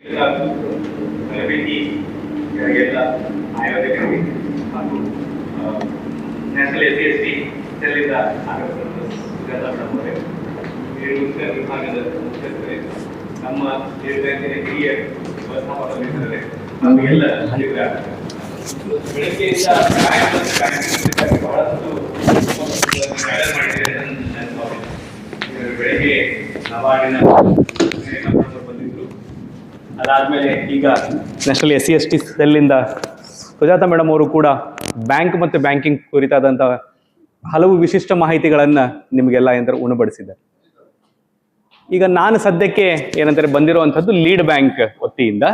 ತರಬೇತಿ ಎಲ್ಲ ಆಯೋಜಕರಿಗೆ ಹಾಗೂ ನ್ಯಾಷನಲ್ SC/ST ಸೆಲ್ಲಿಂದ ವಿಭಾಗದ ಮುಖ್ಯಸ್ಥರೇ, ನಮ್ಮ ಸ್ಟೇಟ್ ಬ್ಯಾಂಕಿನ ಹಿರಿಯ ವ್ಯವಸ್ಥಾಪಕರಿದ್ದಾರೆ ಹಾಗೂ ಎಲ್ಲ ಬೆಳಗ್ಗೆಯಿಂದ ಬಹಳಷ್ಟು ಮಾಡಿದ್ದಾರೆ. ಬೆಳಗ್ಗೆ ನವಾಡಿನ ಬಂದಿದ್ರು. ಅದಾದ್ಮೇಲೆ ಈಗ ನ್ಯಾಷನಲ್ SC/ST ಸೆಲ್ಲಿಂದ ಸುಜಾತ ಮೇಡಮ್ ಅವರು ಕೂಡ ಬ್ಯಾಂಕ್ ಮತ್ತು ಬ್ಯಾಂಕಿಂಗ್ ಕುರಿತಾದಂಥ ಹಲವು ವಿಶಿಷ್ಟ ಮಾಹಿತಿಗಳನ್ನು ನಿಮಗೆಲ್ಲ ಏನಂತಾರೆ ಉಣಬಡಿಸಿದ್ದಾರೆ. ಈಗ ನಾನು ಸದ್ಯಕ್ಕೆ ಏನಂತಾರೆ ಬಂದಿರುವಂಥದ್ದು ಲೀಡ್ ಬ್ಯಾಂಕ್ ವತಿಯಿಂದ.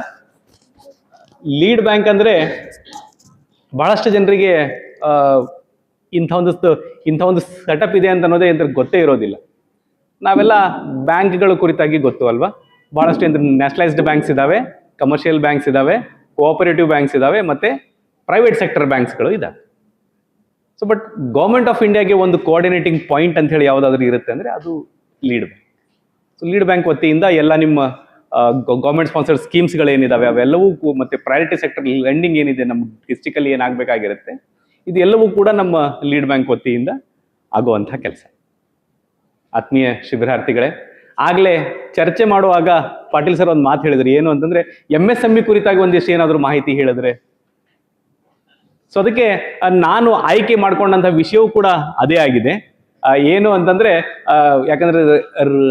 ಲೀಡ್ ಬ್ಯಾಂಕ್ ಅಂದರೆ ಬಹಳಷ್ಟು ಜನರಿಗೆ ಇಂಥ ಒಂದು ಸೆಟಪ್ ಇದೆ ಅಂತ ಅನ್ನೋದೇ ಅಂತ ಗೊತ್ತೇ ಇರೋದಿಲ್ಲ. ನಾವೆಲ್ಲ ಬ್ಯಾಂಕ್ಗಳ ಕುರಿತಾಗಿ ಗೊತ್ತು ಅಲ್ವಾ. ಭಾಳಷ್ಟು ಅಂದರೆ ನ್ಯಾಷನಲೈಸ್ಡ್ ಬ್ಯಾಂಕ್ಸ್ ಇದ್ದಾವೆ, ಕಮರ್ಷಿಯಲ್ ಬ್ಯಾಂಕ್ಸ್ ಇದ್ದಾವೆ, ಕೋಆಪರೇಟಿವ್ ಬ್ಯಾಂಕ್ಸ್ ಇದ್ದಾವೆ, ಮತ್ತು ಪ್ರೈವೇಟ್ ಸೆಕ್ಟರ್ ಬ್ಯಾಂಕ್ಸ್ಗಳು ಇದ್ದಾವೆ. ಸೊ ಬಟ್ ಗೌರ್ಮೆಂಟ್ ಆಫ್ ಇಂಡಿಯಾಗೆ ಒಂದು ಕೋಆರ್ಡಿನೇಟಿಂಗ್ ಪಾಯಿಂಟ್ ಅಂತ ಹೇಳಿ ಯಾವುದಾದ್ರೂ ಇರುತ್ತೆ ಅಂದರೆ ಅದು lead bank. So lead bank ವತಿಯಿಂದ ಎಲ್ಲ ನಿಮ್ಮ ಗೌರ್ಮೆಂಟ್ ಸ್ಪಾನ್ಸರ್ಡ್ ಸ್ಕೀಮ್ಸ್ಗಳೇನಿದ್ದಾವೆ ಅವೆಲ್ಲವೂ ಮತ್ತು ಪ್ರಯಾರಿಟಿ ಸೆಕ್ಟರ್ ಲೆಂಡಿಂಗ್ ಏನಿದೆ ನಮ್ಮ ಡಿಸ್ಟಿಕಲ್ಲಿ ಏನಾಗಬೇಕಾಗಿರುತ್ತೆ ಇದು ಎಲ್ಲವೂ ಕೂಡ ನಮ್ಮ ಲೀಡ್ ಬ್ಯಾಂಕ್ ವತಿಯಿಂದ ಆಗುವಂಥ ಕೆಲಸ. ಆತ್ಮೀಯ ಶಿಬಿರಾರ್ಥಿಗಳೇ, ಆಗಲೇ ಚರ್ಚೆ ಮಾಡುವಾಗ ಪಾಟೀಲ್ ಸರ್ ಒಂದು ಮಾತು ಹೇಳಿದ್ರು, ಏನು ಅಂತಂದರೆ MSME ಕುರಿತಾಗಿ ಒಂದಿಷ್ಟು ಏನಾದರೂ ಮಾಹಿತಿ ಹೇಳಿದ್ರೆ. ಸೊ ಅದಕ್ಕೆ ನಾನು ಆಯ್ಕೆ ಮಾಡ್ಕೊಂಡಂಥ ವಿಷಯವೂ ಕೂಡ ಅದೇ ಆಗಿದೆ. ಏನು ಅಂತಂದರೆ ಯಾಕಂದರೆ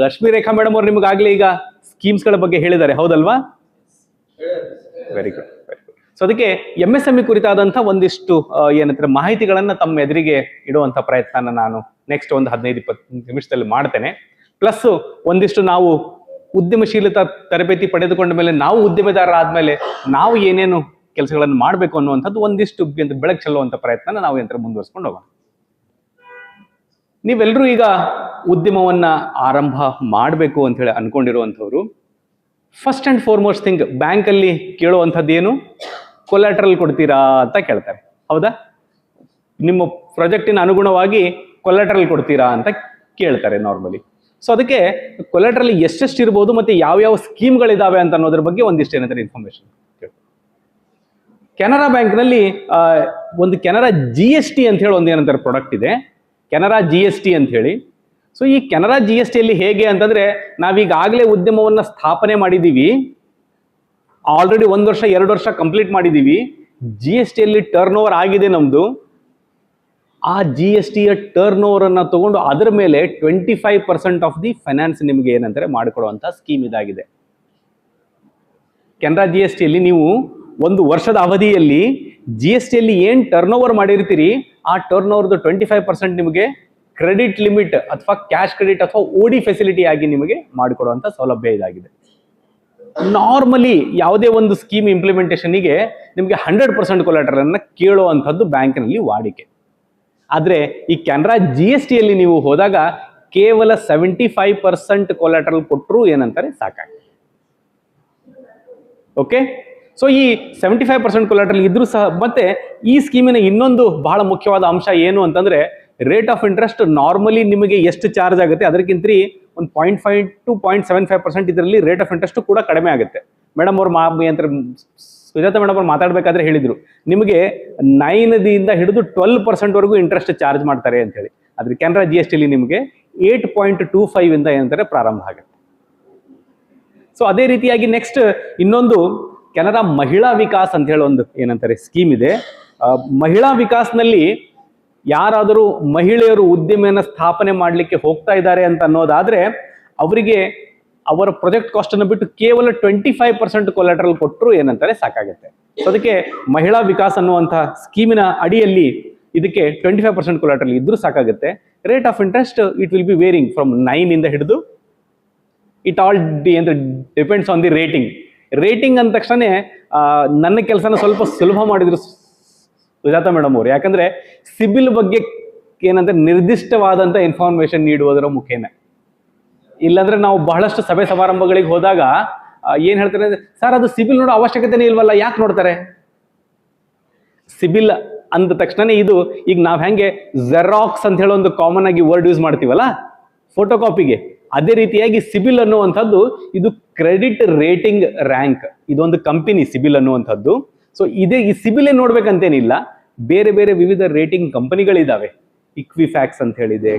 ರಶ್ಮಿ ರೇಖಾ ಮೇಡಮ್ ಅವರು ನಿಮಗಾಗಲೇ ಈಗ ಸ್ಕೀಮ್ಸ್ಗಳ ಬಗ್ಗೆ ಹೇಳಿದ್ದಾರೆ, ಹೌದಲ್ವಾ? Very good, very good. So ಅದಕ್ಕೆ MSME ಕುರಿತಾದಂಥ ಒಂದಿಷ್ಟು ಏನಂತಾರೆ ಮಾಹಿತಿಗಳನ್ನು ತಮ್ಮ ಎದುರಿಗೆ ಇಡುವಂಥ ಪ್ರಯತ್ನ ನಾನು ನೆಕ್ಸ್ಟ್ ಒಂದು 15-20 ನಿಮಿಷದಲ್ಲಿ ಮಾಡ್ತೇನೆ. ಪ್ಲಸ್ ಒಂದಿಷ್ಟು ನಾವು ಉದ್ಯಮಶೀಲತಾ ತರಬೇತಿ ಪಡೆದುಕೊಂಡ ಮೇಲೆ ನಾವು ಉದ್ಯಮೆದಾರ ಆದಮೇಲೆ ನಾವು ಏನೇನು ಕೆಲಸಗಳನ್ನು ಮಾಡಬೇಕು ಅನ್ನುವಂಥದ್ದು ಒಂದಿಷ್ಟು ಬೆಳಕು ಚೆಲ್ಲುವಂಥ ಪ್ರಯತ್ನ ನಾವು ಏನಂತಾರೆ ಮುಂದುವರಿಸ್ಕೊಂಡು ಹೋಗೋಣ. ನೀವೆಲ್ಲರೂ ಈಗ ಉದ್ಯಮವನ್ನು ಆರಂಭ ಮಾಡಬೇಕು ಅಂತ ಹೇಳಿ ಅನ್ಕೊಂಡಿರುವಂಥವ್ರು ಫಸ್ಟ್ ಆ್ಯಂಡ್ ಫಾರ್ಮೋಸ್ಟ್ ಥಿಂಗ್ ಬ್ಯಾಂಕಲ್ಲಿ ಕೇಳುವಂಥದ್ದು ಏನು, ಕೊಲ್ಯಾಟ್ರಲ್ ಕೊಡ್ತೀರಾ ಅಂತ ಕೇಳ್ತಾರೆ, ಹೌದಾ? ನಿಮ್ಮ ಪ್ರಾಜೆಕ್ಟಿನ ಅನುಗುಣವಾಗಿ ಕೊಲ್ಯಾಟ್ರಲ್ ಕೊಡ್ತೀರಾ ಅಂತ ಕೇಳ್ತಾರೆ ನಾರ್ಮಲಿ. ಸೊ ಅದಕ್ಕೆ ಕೊಲ್ಯಾಟ್ರಲ್ ಎಷ್ಟೆಷ್ಟು ಇರ್ಬೋದು ಮತ್ತು ಯಾವ್ಯಾವ ಸ್ಕೀಮ್ಗಳಿದ್ದಾವೆ ಅಂತ ಅನ್ನೋದ್ರ ಬಗ್ಗೆ ಒಂದಿಷ್ಟು ಏನಂತಾರೆ ಇನ್ಫಾರ್ಮೇಶನ್. ಕೆನರಾ ಬ್ಯಾಂಕ್ನಲ್ಲಿ ಒಂದು ಕೆನರಾ GST ಅಂತ ಹೇಳಿ ಒಂದು ಏನಂತಾರೆ ಪ್ರಾಡಕ್ಟ್ ಇದೆ, ಕೆನರಾ GST ಅಂತ ಹೇಳಿ. ಸೊ ಈ ಕೆನರಾ GSTಯಲ್ಲಿ ಹೇಗೆ ಅಂತಂದರೆ ನಾವೀಗಾಗಲೇ ಉದ್ಯಮವನ್ನು ಸ್ಥಾಪನೆ ಮಾಡಿದ್ದೀವಿ, ಆಲ್ರೆಡಿ 1 ವರ್ಷ 2 ವರ್ಷ ಕಂಪ್ಲೀಟ್ ಮಾಡಿದ್ದೀವಿ, GSTಯಲ್ಲಿ ಟರ್ನ್ ಓವರ್ ಆಗಿದೆ ನಮ್ಮದು. ಆ GSTಯ ಟರ್ನ್ ಓವರನ್ನು ತಗೊಂಡು ಅದರ ಮೇಲೆ 25% ಆಫ್ ದಿ ಫೈನಾನ್ಸ್ ನಿಮಗೆ ಏನಂತಾರೆ ಮಾಡಿಕೊಡುವಂಥ ಸ್ಕೀಮ್ ಇದಾಗಿದೆ. ಕೆನರಾ GSTಯಲ್ಲಿ ನೀವು 1 ವರ್ಷದ ಅವಧಿಯಲ್ಲಿ GSTಯಲ್ಲಿ ಏನು ಟರ್ನ್ ಓವರ್ ಮಾಡಿರ್ತೀರಿ ಆ ಟರ್ನ್ ಓವರ್ದು 25% ನಿಮಗೆ ಕ್ರೆಡಿಟ್ ಲಿಮಿಟ್ ಅಥವಾ ಕ್ಯಾಶ್ ಕ್ರೆಡಿಟ್ ಅಥವಾ OD ಫೆಸಿಲಿಟಿ ಆಗಿ ನಿಮಗೆ ಮಾಡಿಕೊಡುವಂಥ ಸೌಲಭ್ಯ ಇದಾಗಿದೆ. ನಾರ್ಮಲಿ ಯಾವುದೇ ಒಂದು ಸ್ಕೀಮ್ ಇಂಪ್ಲಿಮೆಂಟೇಷನ್ಗೆ ನಿಮಗೆ 100% ಕೊಲ್ಯಾಟ್ರಲನ್ನು ಕೇಳುವಂಥದ್ದು ಬ್ಯಾಂಕಿನಲ್ಲಿ ವಾಡಿಕೆ. ಆದರೆ ಈ ಕೆನರಾ GSTಯಲ್ಲಿ ನೀವು ಹೋದಾಗ ಕೇವಲ 75% ಕೊಲ್ಯಾಟ್ರಲ್ ಕೊಟ್ಟರು ಏನಂತಾರೆ ಸಾಕಾಗುತ್ತೆ. ಓಕೆ, ಸೊ ಈ 75% ಕೊಲ್ಯಾಟ್ರಲ್ ಇದ್ರೂ ಸಹ ಮತ್ತೆ ಈ ಸ್ಕೀಮಿನ ಇನ್ನೊಂದು ಬಹಳ ಮುಖ್ಯವಾದ ಅಂಶ ಏನು ಅಂತಂದರೆ ರೇಟ್ ಆಫ್ ಇಂಟ್ರೆಸ್ಟ್ ನಾರ್ಮಲಿ ನಿಮಗೆ ಎಷ್ಟು ಚಾರ್ಜ್ ಆಗುತ್ತೆ ಅದಕ್ಕಿಂತ ಒಂದು 0.5 to 0.75% ಇದರಲ್ಲಿ ರೇಟ್ ಆಫ್ ಇಂಟ್ರೆಸ್ಟ್ ಕೂಡ ಕಡಿಮೆ ಆಗುತ್ತೆ. ಮೇಡಮ್ ಅವ್ರು ಸುಜಾತ ಮೇಡಮ್ ಅವ್ರು ಮಾತಾಡಬೇಕಾದ್ರೆ ಹೇಳಿದರು ನಿಮಗೆ 9ದಿಂದ ಹಿಡಿದು 12% ಇಂಟ್ರೆಸ್ಟ್ ಚಾರ್ಜ್ ಮಾಡ್ತಾರೆ ಅಂತ ಹೇಳಿ. ಆದರೆ ಕೆನರಾ GSTಯಲ್ಲಿ ನಿಮಗೆ 8.25 ಏನಂತಾರೆ ಪ್ರಾರಂಭ ಆಗುತ್ತೆ. ಸೊ ಅದೇ ರೀತಿಯಾಗಿ ನೆಕ್ಸ್ಟ್ ಇನ್ನೊಂದು ಕೆನರಾ ಮಹಿಳಾ ವಿಕಾಸ್ ಅಂತ ಹೇಳಿ ಒಂದು ಏನಂತಾರೆ ಸ್ಕೀಮ್ ಇದೆ. ಮಹಿಳಾ ವಿಕಾಸ್ನಲ್ಲಿ ಯಾರಾದರೂ ಮಹಿಳೆಯರು ಉದ್ಯಮಿಯನ್ನು ಸ್ಥಾಪನೆ ಮಾಡಲಿಕ್ಕೆ ಹೋಗ್ತಾ ಇದ್ದಾರೆ ಅಂತ ಅನ್ನೋದಾದರೆ ಅವರಿಗೆ ಅವರ ಪ್ರಾಜೆಕ್ಟ್ ಕಾಸ್ಟನ್ನು ಬಿಟ್ಟು ಕೇವಲ 25% ಕೊಲ್ಯಾಟ್ರಲ್ ಕೊಟ್ಟರು ಏನಂತಾರೆ ಸಾಕಾಗುತ್ತೆ. ಸೊ ಅದಕ್ಕೆ ಮಹಿಳಾ ವಿಕಾಸ್ ಅನ್ನುವಂಥ ಸ್ಕೀಮಿನ ಅಡಿಯಲ್ಲಿ ಇದಕ್ಕೆ 25% ಕೊಲ್ಯಾಟ್ರಲ್ ಇದ್ರೂ ಸಾಕಾಗುತ್ತೆ. Rate of interest it will be varying from 9ಇಂದ ಹಿಡಿದು ಇಟ್ ಆಲ್ ಅಂದರೆ ಡಿಪೆಂಡ್ಸ್ ಆನ್ ದಿ ರೇಟಿಂಗ್ ಅಂದ ತಕ್ಷಣ ನನ್ನ ಕೆಲಸನ ಸ್ವಲ್ಪ ಸುಲಭ ಮಾಡಿದ್ರು ಸುಜಾತ ಮೇಡಮ್ ಅವರು. ಯಾಕಂದರೆ ಸಿಬಿಲ್ ಬಗ್ಗೆ ಏನಂದರೆ ನಿರ್ದಿಷ್ಟವಾದಂಥ ಇನ್ಫಾರ್ಮೇಷನ್ ನೀಡುವುದರ ಮುಖೇನ. ಇಲ್ಲಾಂದರೆ ನಾವು ಬಹಳಷ್ಟು ಸಭೆ ಸಮಾರಂಭಗಳಿಗೆ ಹೋದಾಗ ಏನು ಹೇಳ್ತಾರೆ ಅಂದರೆ ಸರ್ ಅದು ಸಿಬಿಲ್ ನೋಡೋ ಅವಶ್ಯಕತೆನೇ ಇಲ್ವಲ್ಲ, ಯಾಕೆ ನೋಡ್ತಾರೆ? ಸಿಬಿಲ್ ಅಂದ ತಕ್ಷಣ ಇದು ಈಗ ನಾವು ಹೆಂಗೆ ಜೆರಾಕ್ಸ್ ಅಂತ ಹೇಳೋ ಒಂದು ಕಾಮನ್ ಆಗಿ ವರ್ಡ್ ಯೂಸ್ ಮಾಡ್ತೀವಲ್ಲ ಫೋಟೋ ಕಾಪಿಗೆ, ಅದೇ ರೀತಿಯಾಗಿ ಸಿಬಿಲ್ ಅನ್ನುವಂಥದ್ದು ಇದು ಕ್ರೆಡಿಟ್ ರೇಟಿಂಗ್ ರ್ಯಾಂಕ್, ಇದೊಂದು ಕಂಪನಿ ಸಿಬಿಲ್ ಅನ್ನುವಂಥದ್ದು. ಸೊ ಈ ಸಿಬಿಲ್ ನೋಡ್ಬೇಕಂತೇನಿಲ್ಲ, ಬೇರೆ ಬೇರೆ ವಿವಿಧ ರೇಟಿಂಗ್ ಕಂಪನಿಗಳಿದ್ದಾವೆ. ಇಕ್ವಿಫ್ಯಾಕ್ಸ್ ಅಂತ ಹೇಳಿದೆ,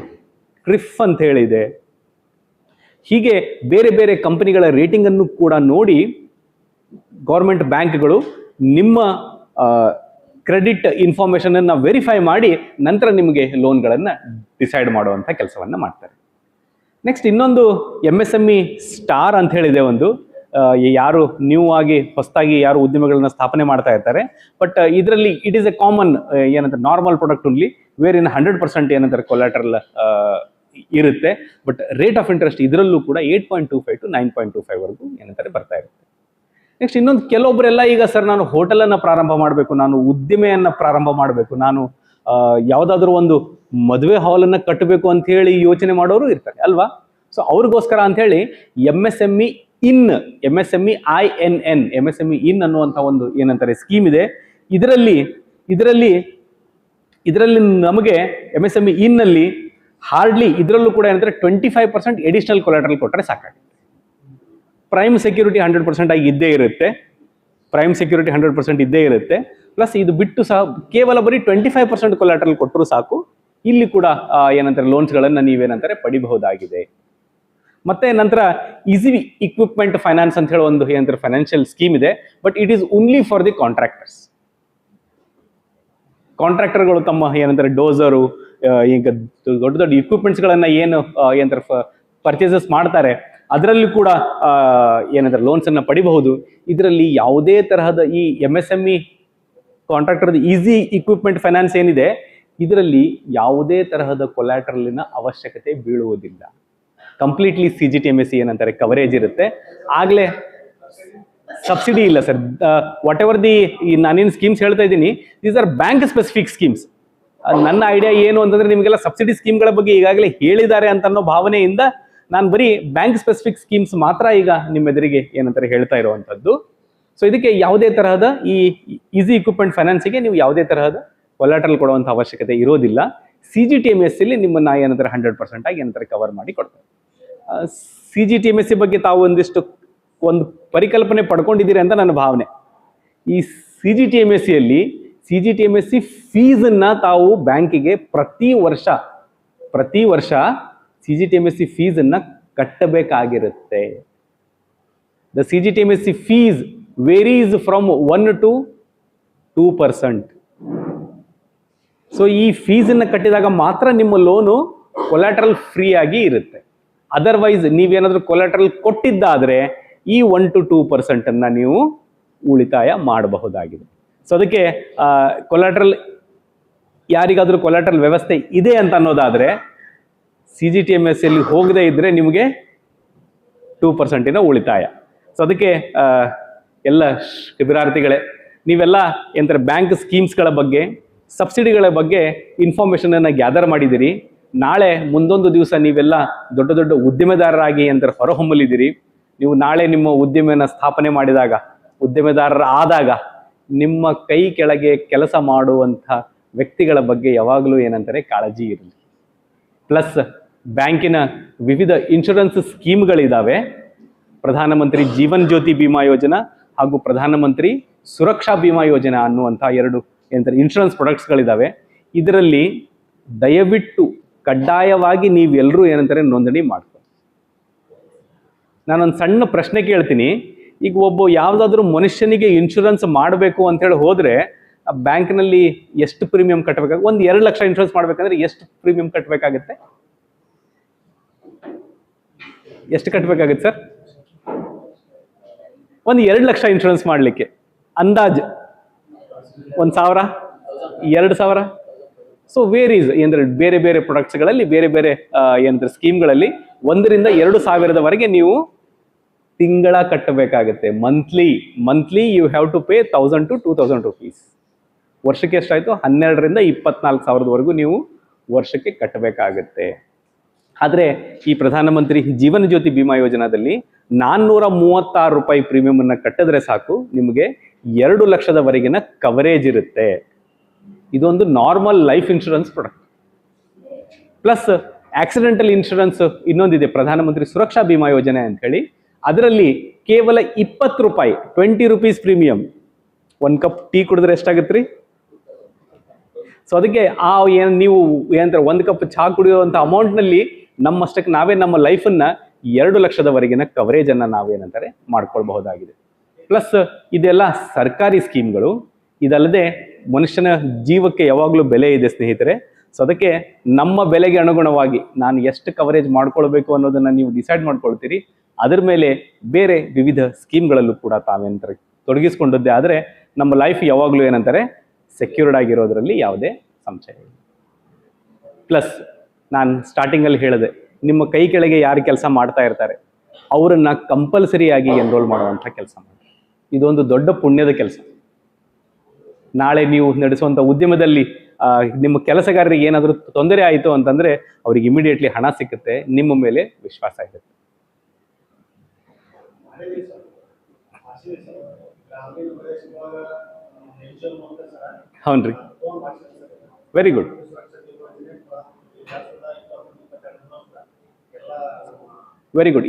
ಕ್ರಿಫ್ ಅಂತ ಹೇಳಿದೆ, ಹೀಗೆ ಬೇರೆ ಬೇರೆ ಕಂಪನಿಗಳ ರೇಟಿಂಗ್ ಅನ್ನು ಕೂಡ ನೋಡಿ ಗೌರ್ಮೆಂಟ್ ಬ್ಯಾಂಕ್ಗಳು ನಿಮ್ಮ ಕ್ರೆಡಿಟ್ ಇನ್ಫಾರ್ಮೇಶನ್ ಅನ್ನ ವೆರಿಫೈ ಮಾಡಿ ನಂತರ ನಿಮಗೆ ಲೋನ್ಗಳನ್ನು ಡಿಸೈಡ್ ಮಾಡುವಂಥ ಕೆಲಸವನ್ನ ಮಾಡ್ತಾರೆ. ನೆಕ್ಸ್ಟ್ ಇನ್ನೊಂದು MSME ಸ್ಟಾರ್ ಅಂತ ಹೇಳಿದೆ ಒಂದು, ಯಾರು ನ್ಯೂ ಆಗಿ ಹೊಸದಾಗಿ ಯಾರು ಉದ್ಯಮಗಳನ್ನ ಸ್ಥಾಪನೆ ಮಾಡ್ತಾ ಇರ್ತಾರೆ. ಬಟ್ ಇದರಲ್ಲಿ ಇಟ್ ಈಸ್ ಎ ಕಾಮನ್ ಏನಂತಾರೆ ನಾರ್ಮಲ್ ಪ್ರಾಡಕ್ಟ್ ಓನ್ಲಿ, ವೇರ್ ಇನ್ 100% ಏನಂತಾರೆ ಕೊಲಾಟ್ರಲ್ ಇರುತ್ತೆ. ಬಟ್ ರೇಟ್ ಆಫ್ ಇಂಟ್ರೆಸ್ಟ್ ಇದರಲ್ಲೂ ಕೂಡ 8.25 to 9.25 ವರೆಗೂ ಏನಂತಾರೆ ಬರ್ತಾ ಇರುತ್ತೆ. ನೆಕ್ಸ್ಟ್ ಇನ್ನೊಂದು ಕೆಲವೊಬ್ಬರೆಲ್ಲ ಈಗ ಸರ್ ನಾನು ಹೋಟೆಲನ್ನು ಪ್ರಾರಂಭ ಮಾಡಬೇಕು, ನಾನು ಉದ್ದಿಮೆಯನ್ನು ಪ್ರಾರಂಭ ಮಾಡಬೇಕು, ನಾನು ಯಾವುದಾದ್ರೂ ಒಂದು ಮದುವೆ ಹಾಲನ್ನು ಕಟ್ಟಬೇಕು ಅಂತ ಹೇಳಿ ಯೋಚನೆ ಮಾಡೋರು ಇರ್ತಾರೆ ಅಲ್ವಾ. ಸೊ ಅವ್ರಿಗೋಸ್ಕರ ಅಂತ ಹೇಳಿ MSME ಇನ್ ಅನ್ನುವಂಥ ಒಂದು ಏನಂತಾರೆ ಸ್ಕೀಮ್ ಇದೆ. ಇದರಲ್ಲಿ ನಮಗೆ MSME ಇನ್ ನಲ್ಲಿ ಹಾರ್ಡ್ಲಿ ಇದರಲ್ಲೂ ಕೂಡ ಏನಂದ್ರೆ 25% ಎಡಿಷನಲ್ ಕೊಲಾಟ್ರಲ್ ಕೊಟ್ಟರೆ ಸಾಕಾಗುತ್ತೆ. ಪ್ರೈಮ್ ಸೆಕ್ಯೂರಿಟಿ 100% ಆಗಿ ಇದ್ದೇ ಇರುತ್ತೆ. ಪ್ಲಸ್ ಇದು ಬಿಟ್ಟು ಸಹ ಕೇವಲ ಬರೀ 25% ಕೊಲಾಟ್ರಲ್ ಕೊಟ್ಟರು ಸಾಕು, ಇಲ್ಲಿ ಕೂಡ ಏನಂತಾರೆ ಲೋನ್ಸ್ಗಳನ್ನು ನೀವೇನಂತಾರೆ ಪಡಿಬಹುದಾಗಿದೆ. ಮತ್ತೆ ನಂತರ ಈಸಿ ಇಕ್ವಿಪ್ಮೆಂಟ್ ಫೈನಾನ್ಸ್ ಅಂತ ಹೇಳಿ ಒಂದು ಏನಂತಾರೆ ಫೈನಾನ್ಷಿಯಲ್ ಸ್ಕೀಮ್ ಇದೆ. But it is only for the ಕಾಂಟ್ರಾಕ್ಟರ್ಗಳು ತಮ್ಮ ಏನಂತಾರೆ ಡೋಸರು, ಈಗ ದೊಡ್ಡ ದೊಡ್ಡ ಇಕ್ವಿಪ್ಮೆಂಟ್ಸ್ಗಳನ್ನು ಏನಂತಾರೆ ಪರ್ಚೇಸಸ್ ಮಾಡ್ತಾರೆ, ಅದರಲ್ಲಿ ಕೂಡ ಏನಂತಾರೆ ಲೋನ್ಸ್ ಅನ್ನ ಪಡಿಬಹುದು. ಇದರಲ್ಲಿ ಯಾವುದೇ ತರಹದ ಈ MSME ಕಾಂಟ್ರಾಕ್ಟರ್ದು ಈಸಿ ಇಕ್ವಿಪ್ಮೆಂಟ್ ಫೈನಾನ್ಸ್ ಏನಿದೆ, ಇದರಲ್ಲಿ ಯಾವುದೇ ತರಹದ ಕೊಲಾಟ್ರಲಿನ ಅವಶ್ಯಕತೆ ಬೀಳುವುದಿಲ್ಲ. ಕಂಪ್ಲೀಟ್ಲಿ CGTMSE ಏನಂತಾರೆ ಕವರೇಜ್ ಇರುತ್ತೆ. ಆಗ್ಲೇ ಸಬ್ಸಿಡಿ ಇಲ್ಲ ಸರ್. ವಾಟ್ ಎವರ್ ನಾನೇನು ಸ್ಕೀಮ್ಸ್ ಹೇಳ್ತಾ ಇದ್ದೀನಿ, these or bank specific schemes. ನನ್ನ ಐಡಿಯಾ ಏನು ಅಂತಂದ್ರೆ ನಿಮಗೆಲ್ಲ ಸಬ್ಸಿಡಿ ಸ್ಕೀಮ್ಗಳ ಬಗ್ಗೆ ಈಗಾಗಲೇ ಹೇಳಿದ್ದಾರೆ ಅಂತ ಅನ್ನೋ ಭಾವನೆಯಿಂದ ನಾನು ಬರೀ ಬ್ಯಾಂಕ್ ಸ್ಪೆಸಿಫಿಕ್ ಸ್ಕೀಮ್ಸ್ ಮಾತ್ರ ಈಗ ನಿಮ್ಮ ಎದುರಿಗೆ ಏನಂತಾರೆ ಹೇಳ್ತಾ ಇರುವಂಥದ್ದು. ಸೊ ಇದಕ್ಕೆ ಯಾವುದೇ ತರಹದ ಈ ಈಸಿ ಇಕ್ವಿಪ್ಮೆಂಟ್ ಫೈನಾನ್ಸಿಗೆ ನೀವು ಯಾವುದೇ ತರಹದ ಕೊಲಾಟ್ರಲ್ ಕೊಡುವಂಥ ಅವಶ್ಯಕತೆ ಇರೋದಿಲ್ಲ. CGTMSE ನಿಮ್ಮನ್ನ ಏನಂತಾರೆ 100% ಆಗಿ ಏನಂತಾರೆ ಕವರ್ ಮಾಡಿ ಕೊಡ್ತಾರೆ. CGTMSE ಬಗ್ಗೆ ತಾವು ಒಂದು ಪರಿಕಲ್ಪನೆ ಪಡ್ಕೊಂಡಿದ್ದೀರಿ ಅಂತ ನನ್ನ ಭಾವನೆ. ಈ CGTMSE ಫೀಸನ್ನ ತಾವು ಬ್ಯಾಂಕಿಗೆ ಪ್ರತಿ ವರ್ಷ CGTMSE ಫೀಸನ್ನ ಕಟ್ಟಬೇಕಾಗಿರುತ್ತೆ. The CGTMSE fees varies from 1 to 2%. So ಈ ಫೀಸನ್ನ ಕಟ್ಟಿದಾಗ ಮಾತ್ರ ನಿಮ್ಮ ಲೋನು ಕೊಲಾಟ್ರಲ್ ಫ್ರೀ ಆಗಿ ಇರುತ್ತೆ. ಅದರ್ವೈಸ್ ನೀವೇನಾದ್ರೂ ಕೊಲಾಟ್ರಲ್ ಕೊಟ್ಟಿದ್ದಾದ್ರೆ ಈ 1 to 2% ಅನ್ನ ನೀವು ಉಳಿತಾಯ ಮಾಡಬಹುದಾಗಿದೆ. ಸೊ ಅದಕ್ಕೆ ಕೊಲಾಟ್ರಲ್ ಯಾರಿಗಾದ್ರೂ ಕೊಲಾಟ್ರಲ್ ವ್ಯವಸ್ಥೆ ಇದೆ ಅಂತ ಅನ್ನೋದಾದ್ರೆ CGTMSE ಹೋಗದೆ ಇದ್ರೆ ನಿಮಗೆ 2% ಉಳಿತಾಯ. ಸೊ ಅದಕ್ಕೆ ಎಲ್ಲ ಶಿಬಿರಾರ್ಥಿಗಳೇ, ನೀವೆಲ್ಲ ಏನಂತಾರೆ ಬ್ಯಾಂಕ್ ಸ್ಕೀಮ್ಸ್ಗಳ ಬಗ್ಗೆ, ಸಬ್ಸಿಡಿಗಳ ಬಗ್ಗೆ ಇನ್ಫಾರ್ಮೇಶನ್ ಅನ್ನ ಗ್ಯಾದರ್ ಮಾಡಿದಿರಿ. ನಾಳೆ ಮುಂದೊಂದು ದಿವಸ ನೀವೆಲ್ಲ ದೊಡ್ಡ ದೊಡ್ಡ ಉದ್ಯಮೆದಾರರಾಗಿ ಅಂತಾರೆ ಹೊರಹೊಮ್ಮಲಿದ್ದೀರಿ. ನೀವು ನಾಳೆ ನಿಮ್ಮ ಉದ್ಯಮನ ಸ್ಥಾಪನೆ ಮಾಡಿದಾಗ, ಉದ್ಯಮೆದಾರರಾದಾಗ ನಿಮ್ಮ ಕೈ ಕೆಳಗೆ ಕೆಲಸ ಮಾಡುವಂಥ ವ್ಯಕ್ತಿಗಳ ಬಗ್ಗೆ ಯಾವಾಗಲೂ ಏನಂತಾರೆ ಕಾಳಜಿ ಇರಲಿ. ಪ್ಲಸ್ ಬ್ಯಾಂಕಿನ ವಿವಿಧ ಇನ್ಶೂರೆನ್ಸ್ ಸ್ಕೀಮ್ಗಳಿದ್ದಾವೆ. ಪ್ರಧಾನಮಂತ್ರಿ ಜೀವನ್ ಜ್ಯೋತಿ ಬಿಮಾ ಯೋಜನಾ ಹಾಗೂ ಪ್ರಧಾನಮಂತ್ರಿ ಸುರಕ್ಷಾ ಬಿಮಾ ಯೋಜನಾ ಅನ್ನುವಂಥ 2 ಏನಂತಾರೆ ಇನ್ಶೂರೆನ್ಸ್ ಪ್ರಾಡಕ್ಟ್ಸ್ಗಳಿದ್ದಾವೆ. ಇದರಲ್ಲಿ ದಯವಿಟ್ಟು ಕಡ್ಡಾಯವಾಗಿ ನೀವೆಲ್ಲರೂ ಏನಂತಾರೆ ನೋಂದಣಿ ಮಾಡ್ಕೊಳ್ಳಿ. ನಾನೊಂದು ಸಣ್ಣ ಪ್ರಶ್ನೆ ಕೇಳ್ತೀನಿ. ಈಗ ಯಾವುದಾದ್ರೂ ಮನುಷ್ಯನಿಗೆ ಇನ್ಶೂರೆನ್ಸ್ ಮಾಡಬೇಕು ಅಂತ ಹೇಳಿ ಹೋದ್ರೆ ಆ ಬ್ಯಾಂಕ್ನಲ್ಲಿ ಎಷ್ಟು ಪ್ರೀಮಿಯಂ ಕಟ್ಟಬೇಕಾಗುತ್ತೆ? 2 ಲಕ್ಷ ಇನ್ಶೂರೆನ್ಸ್ ಮಾಡ್ಬೇಕಂದ್ರೆ ಎಷ್ಟು ಪ್ರೀಮಿಯಂ ಕಟ್ಟಬೇಕಾಗುತ್ತೆ? ಎಷ್ಟು ಕಟ್ಟಬೇಕಾಗುತ್ತೆ ಸರ್? 2 ಲಕ್ಷ ಇನ್ಶೂರೆನ್ಸ್ ಮಾಡಲಿಕ್ಕೆ ಅಂದಾಜು 1,000, 2,000. ಸೊ ವೇರೀಸ್ ಏನಂದ್ರೆ ಬೇರೆ ಬೇರೆ ಪ್ರಾಡಕ್ಟ್ಸ್ಗಳಲ್ಲಿ ಬೇರೆ ಬೇರೆ ಏನಂದ್ರೆ ಸ್ಕೀಮ್ಗಳಲ್ಲಿ 1 ರಿಂದ 2,000ವರೆಗೆ ನೀವು ತಿಂಗಳ ಕಟ್ಟಬೇಕಾಗುತ್ತೆ. Monthly you have to pay 1,000 to 2,000 rupees. ವರ್ಷಕ್ಕೆ ಎಷ್ಟಾಯ್ತು? 12,000 ರಿಂದ 24,000ವರೆಗೂ ನೀವು ವರ್ಷಕ್ಕೆ ಕಟ್ಟಬೇಕಾಗುತ್ತೆ. ಆದರೆ ಈ ಪ್ರಧಾನಮಂತ್ರಿ ಜೀವನ ಜ್ಯೋತಿ ಬಿಮಾ ಯೋಜನಾದಲ್ಲಿ 436 ರೂಪಾಯಿ ಪ್ರೀಮಿಯಂ ಅನ್ನ ಕಟ್ಟಿದ್ರೆ ಸಾಕು, ನಿಮಗೆ 2 ಲಕ್ಷದವರೆಗಿನ ಕವರೇಜ್ ಇರುತ್ತೆ. ಇದೊಂದು normal life insurance product. Plus accidental insurance ಇನ್ನೊಂದಿದೆ, ಪ್ರಧಾನಮಂತ್ರಿ ಸುರಕ್ಷಾ ಬಿಮಾ ಯೋಜನೆ ಅಂತ ಹೇಳಿ. ಅದರಲ್ಲಿ ಕೇವಲ 20 ರೂಪಾಯಿ, 20 ರುಪೀಸ್ ಪ್ರೀಮಿಯಂ. 1 ಕಪ್ ಟೀ ಕುಡಿದ್ರೆ ಎಷ್ಟಾಗತ್ತೆ ರೀ? ಸೊ ಅದಕ್ಕೆ ನೀವು ಏನಂತಾರೆ 1 ಕಪ್ ಚಹಾ ಕುಡಿಯುವಂಥ ಅಮೌಂಟ್ನಲ್ಲಿ ನಮ್ಮಷ್ಟಕ್ಕೆ ನಾವೇ ನಮ್ಮ ಲೈಫನ್ನ 2 ಲಕ್ಷದವರೆಗಿನ ಕವರೇಜ್ ಅನ್ನ ನಾವೇನಂತಾರೆ ಮಾಡ್ಕೊಳ್ಬಹುದಾಗಿದೆ. ಪ್ಲಸ್ ಇದೆಲ್ಲ ಸರ್ಕಾರಿ ಸ್ಕೀಮ್ಗಳು. ಇದಲ್ಲದೆ ಮನುಷ್ಯನ ಜೀವಕ್ಕೆ ಯಾವಾಗಲೂ ಬೆಲೆ ಇದೆ ಸ್ನೇಹಿತರೆ. ಸೊ ಅದಕ್ಕೆ ನಮ್ಮ ಬೆಲೆಗೆ ಅನುಗುಣವಾಗಿ ನಾನು ಎಷ್ಟು ಕವರೇಜ್ ಮಾಡ್ಕೊಳ್ಬೇಕು ಅನ್ನೋದನ್ನ ನೀವು ಡಿಸೈಡ್ ಮಾಡ್ಕೊಳ್ತೀರಿ. ಅದರ ಮೇಲೆ ಬೇರೆ ವಿವಿಧ ಸ್ಕೀಮ್ಗಳಲ್ಲೂ ಕೂಡ ತಾವೇನಂತಾರೆ ತೊಡಗಿಸ್ಕೊಂಡದ್ದೇ ಆದರೆ ನಮ್ಮ ಲೈಫ್ ಯಾವಾಗಲೂ ಏನಂತಾರೆ ಸೆಕ್ಯೂರ್ಡ್ ಆಗಿರೋದ್ರಲ್ಲಿ ಯಾವುದೇ ಸಂಶಯ ಇಲ್ಲ. ಪ್ಲಸ್ ನಾನು ಸ್ಟಾರ್ಟಿಂಗಲ್ಲಿ ಹೇಳಿದೆ, ನಿಮ್ಮ ಕೈ ಕೆಳಗೆ ಯಾರು ಕೆಲಸ ಮಾಡ್ತಾ ಇರ್ತಾರೆ ಅವರನ್ನ ಕಂಪಲ್ಸರಿಯಾಗಿ ಎನ್ರೋಲ್ ಮಾಡುವಂಥ ಕೆಲಸ ಮಾಡಿ. ಇದೊಂದು ದೊಡ್ಡ ಪುಣ್ಯದ ಕೆಲಸ. ನಾಳೆ ನೀವು ನಡೆಸುವಂಥ ಉದ್ಯಮದಲ್ಲಿ ನಿಮ್ಮ ಕೆಲಸಗಾರರಿಗೆ ಏನಾದರೂ ತೊಂದರೆ ಆಯಿತು ಅಂತಂದರೆ ಅವ್ರಿಗೆ ಇಮಿಡಿಯೇಟ್ಲಿ ಹಣ ಸಿಗುತ್ತೆ, ನಿಮ್ಮ ಮೇಲೆ ವಿಶ್ವಾಸ ಇರುತ್ತೆ. ಹೌನ್ ರೀ, ವೆರಿ ಗುಡ್. Very good.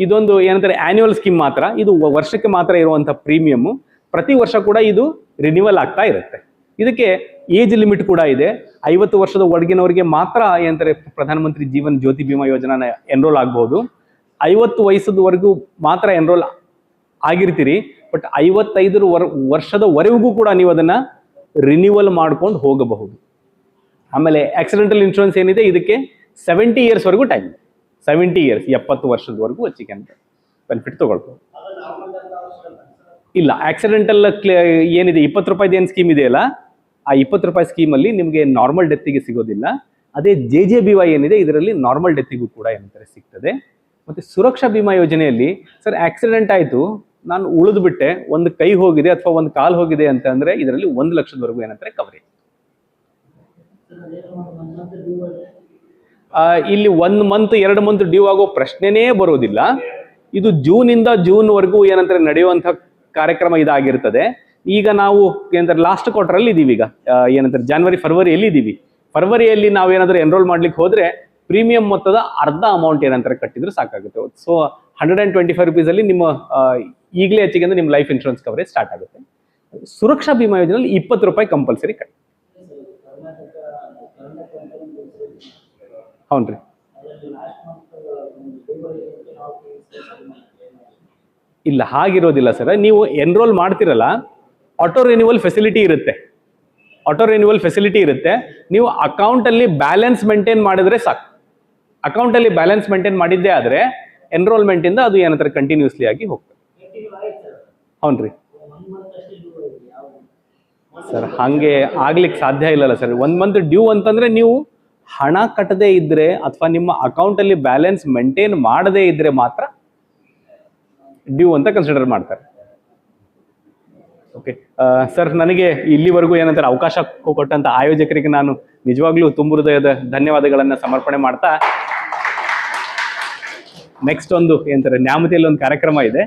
ಇದೊಂದು ಏನಂತಾರೆ ಆನ್ಯುವಲ್ ಸ್ಕೀಮ್ ಮಾತ್ರ. ಇದು ವರ್ಷಕ್ಕೆ ಮಾತ್ರ ಇರುವಂಥ ಪ್ರೀಮಿಯಮ್ಮು. ಪ್ರತಿ ವರ್ಷ ಕೂಡ ಇದು ರಿನ್ಯೂವಲ್ ಆಗ್ತಾ ಇರುತ್ತೆ. ಇದಕ್ಕೆ ಏಜ್ ಲಿಮಿಟ್ ಕೂಡ ಇದೆ. 50 ವರ್ಷದ ಒಳಗಿನವರಿಗೆ ಮಾತ್ರ ಏನಂತಾರೆ ಪ್ರಧಾನಮಂತ್ರಿ ಜೀವನ್ ಜ್ಯೋತಿ ಬಿಮಾ ಯೋಜನಾ ಎನ್ರೋಲ್ ಆಗ್ಬಹುದು. 50 ವಯಸ್ಸದವರೆಗೂ ಮಾತ್ರ ಎನ್ರೋಲ್ ಆಗಿರ್ತೀರಿ. ಬಟ್ 55 ವರ್ಷದವರೆಗೂ ಕೂಡ ನೀವು ಅದನ್ನ ರಿನ್ಯೂವಲ್ ಮಾಡ್ಕೊಂಡು ಹೋಗಬಹುದು. ಆಮೇಲೆ ಆಕ್ಸಿಡೆಂಟಲ್ ಇನ್ಶೂರೆನ್ಸ್ ಏನಿದೆ ಇದಕ್ಕೆ 70 ಇಯರ್ಸ್ವರೆಗೂ ಟೈಮ್ ಇದೆ. 70 ಇಯರ್ಸ್, 70 ವರ್ಷದವರೆಗೂ ಹೆಚ್ಚಿಗೆ ಅಂತ ಬೆನಿಫಿಟ್ ತಗೊಳ್ಬೋದು. ಇಲ್ಲ, ಆಕ್ಸಿಡೆಂಟಲ್ ಏನಿದೆ 20 ರೂಪಾಯಿದು ಏನು ಸ್ಕೀಮ್ ಇದೆಯಲ್ಲ, ಆ 20 ರೂಪಾಯಿ ಸ್ಕೀಮಲ್ಲಿ ನಿಮಗೆ ನಾರ್ಮಲ್ ಡೆತ್ತಿಗೆ ಸಿಗೋದಿಲ್ಲ. ಅದೇ JJBY ಏನಿದೆ ಇದರಲ್ಲಿ ನಾರ್ಮಲ್ ಡೆತ್ತಿಗೂ ಕೂಡ ಏನಂತಾರೆ ಸಿಗ್ತದೆ. ಮತ್ತೆ ಸುರಕ್ಷಾ ಬಿಮಾ ಯೋಜನೆಯಲ್ಲಿ ಸರ್ ಆಕ್ಸಿಡೆಂಟ್ ಆಯಿತು, ನಾನು ಉಳಿದು ಬಿಟ್ಟೆ, ಒಂದು ಕೈ ಹೋಗಿದೆ ಅಥವಾ ಒಂದು ಕಾಲು ಹೋಗಿದೆ ಅಂತ ಅಂದ್ರೆ ಇದರಲ್ಲಿ 1 ಲಕ್ಷದವರೆಗೂ ಏನಂತಾರೆ ಕವರೇಜ್. ಇಲ್ಲಿ 1 ಮಂತ್ 2 ಮಂತ್ ಡ್ಯೂ ಆಗೋ ಪ್ರಶ್ನೆನೇ ಬರೋದಿಲ್ಲ. ಇದು ಜೂನಿಂದ ಜೂನ್ವರೆಗೂ ಏನಂತಾರೆ ನಡೆಯುವಂಥ ಕಾರ್ಯಕ್ರಮ ಇದಾಗಿರ್ತದೆ. ಈಗ ನಾವು ಏನಂತಾರೆ ಲಾಸ್ಟ್ ಕ್ವಾರ್ಟರಲ್ಲಿ ಇದ್ದೀವಿ. ಈಗ ಏನಂತಾರೆ ಜನವರಿ ಫೆಬ್ರವರಿಯಲ್ಲಿ ಇದ್ದೀವಿ. ಫೆಬ್ರವರಿಯಲ್ಲಿ ನಾವೇನಾದ್ರೂ ಎನ್ರೋಲ್ ಮಾಡ್ಲಿಕ್ಕೆ ಹೋದ್ರೆ ಪ್ರೀಮಿಯಂ ಮೊತ್ತದ ಅರ್ಧ ಅಮೌಂಟ್ ಏನಂತಾರೆ ಕಟ್ಟಿದ್ರೆ ಸಾಕಾಗುತ್ತೆ. ಸೊ 125 ರುಪೀಸಲ್ಲಿ ನಿಮ್ಮ ಈಗಲೇ ಹೆಚ್ಚಿಗೆ ಅಂದ್ರೆ ನಿಮ್ಮ ಲೈಫ್ ಇನ್ಶೂರೆನ್ಸ್ ಕವರೇಜ್ ಸ್ಟಾರ್ಟ್ ಆಗುತ್ತೆ. ಸುರಕ್ಷಾ ಬಿಮಾ ಯೋಜನೆಯಲ್ಲಿ 20 ರೂಪಾಯಿ ಕಂಪಲ್ಸರಿ ಕಟ್ಟಿ. ಹೌನ್ರಿ. ಇಲ್ಲ, ಹಾಗಿರೋದಿಲ್ಲ ಸರ್. ನೀವು ಎನ್ರೋಲ್ ಮಾಡ್ತಿರಲ್ಲ, ಆಟೋ ರಿನ್ಯೂವಲ್ ಫೆಸಿಲಿಟಿ ಇರುತ್ತೆ. ನೀವು ಅಕೌಂಟಲ್ಲಿ ಬ್ಯಾಲೆನ್ಸ್ ಮೇಂಟೈನ್ ಮಾಡಿದ್ರೆ ಸಾಕು. ಅಕೌಂಟಲ್ಲಿ ಬ್ಯಾಲೆನ್ಸ್ ಮೇಂಟೈನ್ ಮಾಡಿದ್ದೇ ಆದರೆ ಎನ್ರೋಲ್ಮೆಂಟಿಂದ ಅದು ಏನಂತಾರೆ ಕಂಟಿನ್ಯೂಸ್ಲಿ ಆಗಿ ಹೋಗ್ತದೆ. ಹೌನ್ರಿ ಸರ್, ಹಾಗೆ ಆಗ್ಲಿಕ್ಕೆ ಸಾಧ್ಯ ಇಲ್ಲಲ್ಲ ಸರ್. 1 ಮಂತ್ ಡ್ಯೂ ಅಂತಂದ್ರೆ ನೀವು ಹಣ ಕಟ್ಟದೇ ಇದ್ರೆ ಅಥವಾ ನಿಮ್ಮ ಅಕೌಂಟಲ್ಲಿ ಬ್ಯಾಲೆನ್ಸ್ ಮೇಂಟೈನ್ ಮಾಡದೇ ಇದ್ರೆ ಮಾತ್ರ ಡ್ಯೂ ಅಂತ ಕನ್ಸಿಡರ್ ಮಾಡ್ತಾರೆ. ಓಕೆ ಸರ್, ನನಗೆ ಇಲ್ಲಿವರೆಗೂ ಏನಂತಾರೆ ಅವಕಾಶ ಕೊಟ್ಟಂತ ಆಯೋಜಕರಿಗೆ ನಾನು ನಿಜವಾಗ್ಲೂ ತುಂಬು ಹೃದಯದ ಧನ್ಯವಾದಗಳನ್ನ ಸಮರ್ಪಣೆ ಮಾಡ್ತಾ, ನೆಕ್ಸ್ಟ್ ಒಂದು ಏನಂತಾರೆ ನ್ಯಾಮತಿಯಲ್ಲಿ ಒಂದು ಕಾರ್ಯಕ್ರಮ ಇದೆ.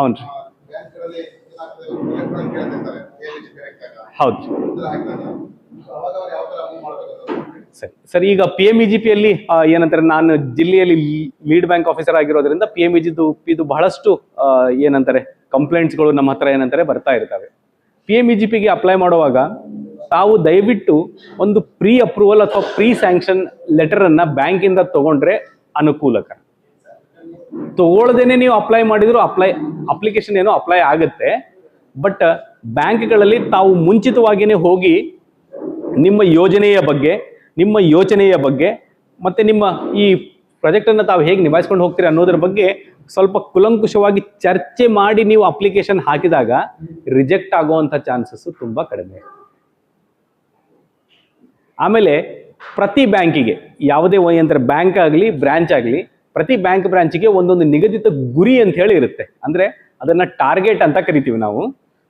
ಹೌನ್ರಿ, ಹೌದು ಸರ್. ಈಗ PMEGPಯಲ್ಲಿ ಏನಂತಾರೆ ನಾನು ಜಿಲ್ಲೆಯಲ್ಲಿ ಲೀಡ್ ಬ್ಯಾಂಕ್ ಆಫೀಸರ್ ಆಗಿರೋದ್ರಿಂದ PMEGP ಬಹಳಷ್ಟು ಏನಂತಾರೆ ಕಂಪ್ಲೇಂಟ್ಸ್ಗಳು ನಮ್ಮ ಹತ್ರ ಏನಂತಾರೆ ಬರ್ತಾ ಇರ್ತವೆ. PMEGPಗೆ ಅಪ್ಲೈ ಮಾಡುವಾಗ ತಾವು ದಯವಿಟ್ಟು ಒಂದು ಪ್ರೀ ಅಪ್ರೂವಲ್ ಅಥವಾ ಪ್ರೀ ಸ್ಯಾಂಕ್ಷನ್ ಲೆಟರ್ ಅನ್ನ ಬ್ಯಾಂಕಿಂದ ತಗೊಂಡ್ರೆ ಅನುಕೂಲಕರ. ತಗೊಳ್ಳದೇನೆ ನೀವು ಅಪ್ಲೈ ಮಾಡಿದ್ರು ಅಪ್ಲಿಕೇಶನ್ ಏನೋ ಅಪ್ಲೈ ಆಗುತ್ತೆ. ಬಟ್ ಬ್ಯಾಂಕ್ಗಳಲ್ಲಿ ತಾವು ಮುಂಚಿತವಾಗಿಯೇ ಹೋಗಿ ನಿಮ್ಮ ಯೋಜನೆಯ ಬಗ್ಗೆ, ನಿಮ್ಮ ಯೋಚನೆಯ ಬಗ್ಗೆ ಮತ್ತೆ ನಿಮ್ಮ ಈ ಪ್ರಾಜೆಕ್ಟ್ ಅನ್ನು ತಾವು ಹೇಗೆ ನಿಭಾಯಿಸ್ಕೊಂಡು ಹೋಗ್ತೀರಿ ಅನ್ನೋದ್ರ ಬಗ್ಗೆ ಸ್ವಲ್ಪ ಕುಲಂಕುಷವಾಗಿ ಚರ್ಚೆ ಮಾಡಿ ನೀವು ಅಪ್ಲಿಕೇಶನ್ ಹಾಕಿದಾಗ ರಿಜೆಕ್ಟ್ ಆಗುವಂಥ ಚಾನ್ಸಸ್ ತುಂಬಾ ಕಡಿಮೆ. ಆಮೇಲೆ ಪ್ರತಿ ಬ್ಯಾಂಕಿಗೆ ಯಾವುದೇ ಏನಂತಾರೆ ಬ್ಯಾಂಕ್ ಆಗಲಿ ಬ್ರಾಂಚ್ ಆಗಲಿ, ಪ್ರತಿ ಬ್ಯಾಂಕ್ ಬ್ರಾಂಚಿಗೆ ಒಂದೊಂದು ನಿಗದಿತ ಗುರಿ ಅಂತ ಹೇಳಿ ಇರುತ್ತೆ. ಅಂದ್ರೆ ಅದನ್ನ ಟಾರ್ಗೆಟ್ ಅಂತ ಕರಿತೀವಿ ನಾವು.